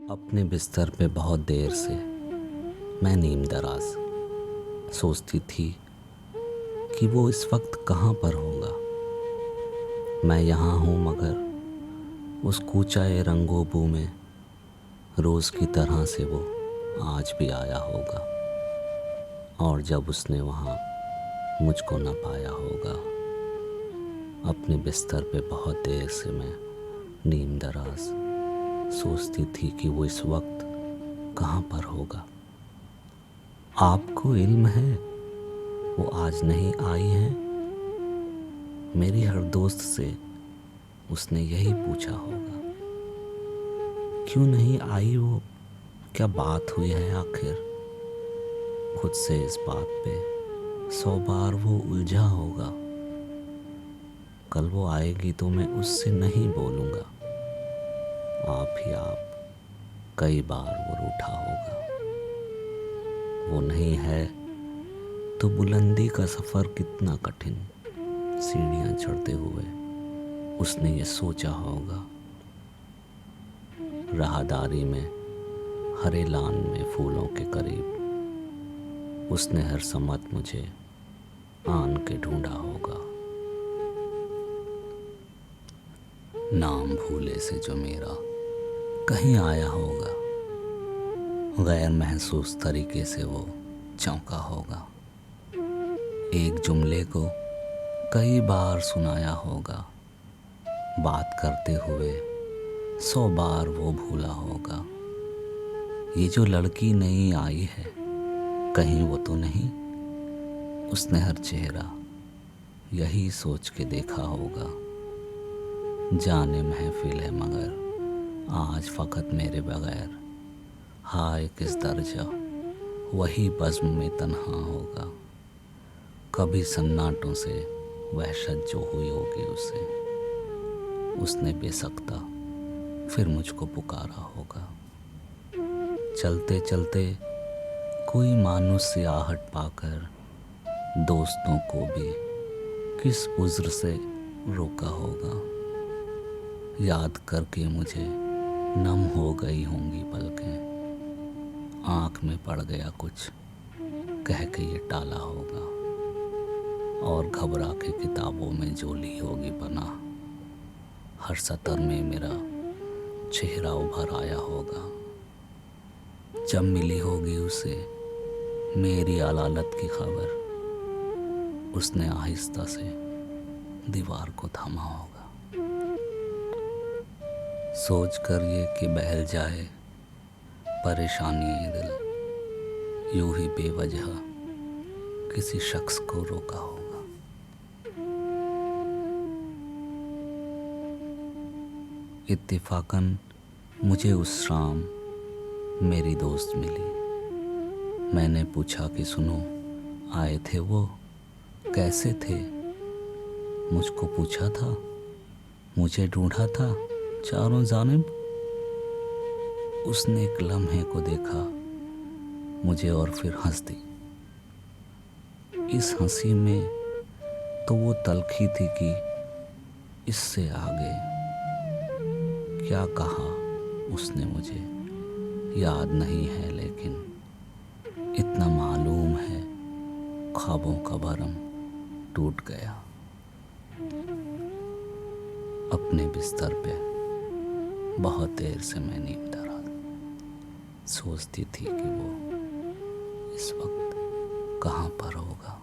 अपने बिस्तर पे बहुत देर से मैं नीम दराज सोचती थी कि वो इस वक्त कहाँ पर होगा। मैं यहाँ हूँ मगर उस कूचाए रंगोबू में रोज़ की तरह से वो आज भी आया होगा। और जब उसने वहाँ मुझको न पाया होगा, अपने बिस्तर पे बहुत देर से मैं नीम दराज सोचती थी कि वो इस वक्त कहाँ पर होगा। आपको इल्म है वो आज नहीं आई है? मेरी हर दोस्त से उसने यही पूछा होगा, क्यों नहीं आई वो, क्या बात हुई है आखिर। खुद से इस बात पे 100 बार वो उलझा होगा। कल वो आएगी तो मैं उससे नहीं बोलूँगा, आप ही आप कई बार वो रूठा होगा। वो नहीं है तो बुलंदी का सफ़र कितना कठिन, सीढ़ियाँ चढ़ते हुए उसने ये सोचा होगा। राहदारी में हरे लान में फूलों के करीब उसने हर समत मुझे आन के ढूंढा होगा। नाम भूले से जो मेरा कहीं आया होगा, गैर महसूस तरीके से वो चौंका होगा। एक जुमले को कई बार सुनाया होगा, बात करते हुए 100 बार वो भूला होगा। ये जो लड़की नई आई है कहीं वो तो नहीं, उसने हर चेहरा यही सोच के देखा होगा। जाने महफिल है मगर आज फ़कत मेरे बगैर, हाय किस दर्जा वही बज़्म में तन्हा होगा। कभी सन्नाटों से वहशत जो हुई होगी उसे, उसने बेसख्ता फिर मुझको पुकारा होगा। चलते चलते कोई मानुस सी आहट पाकर दोस्तों को भी किस उज़्र से रोका होगा। याद करके मुझे नम हो गई होंगी पलकें, आँख में पड़ गया कुछ कह के ये टाला होगा। और घबरा के किताबों में जो ली होगी पनाह, हर सतर में मेरा चेहरा उभर आया होगा। जब मिली होगी उसे मेरी अलालत की खबर, उसने आहिस्ता से दीवार को थामा होगा। सोच कर ये कि बहल जाए परेशानी दिल, यूं ही बेवजह किसी शख्स को रोका होगा। इत्तेफाकन मुझे उस शाम मेरी दोस्त मिली। मैंने पूछा कि सुनो, आए थे वो, कैसे थे? मुझको पूछा था, मुझे ढूंढा था चारों जानिब। उसने एक लम्हे को देखा मुझे और फिर हंस दी। इस हंसी में तो वो तलखी थी कि इससे आगे क्या कहा उसने मुझे याद नहीं है, लेकिन इतना मालूम है ख्वाबों का भरम टूट गया। अपने बिस्तर पे बहुत देर से मैं नीम दराज सोचती थी कि वो इस वक्त कहाँ पर होगा।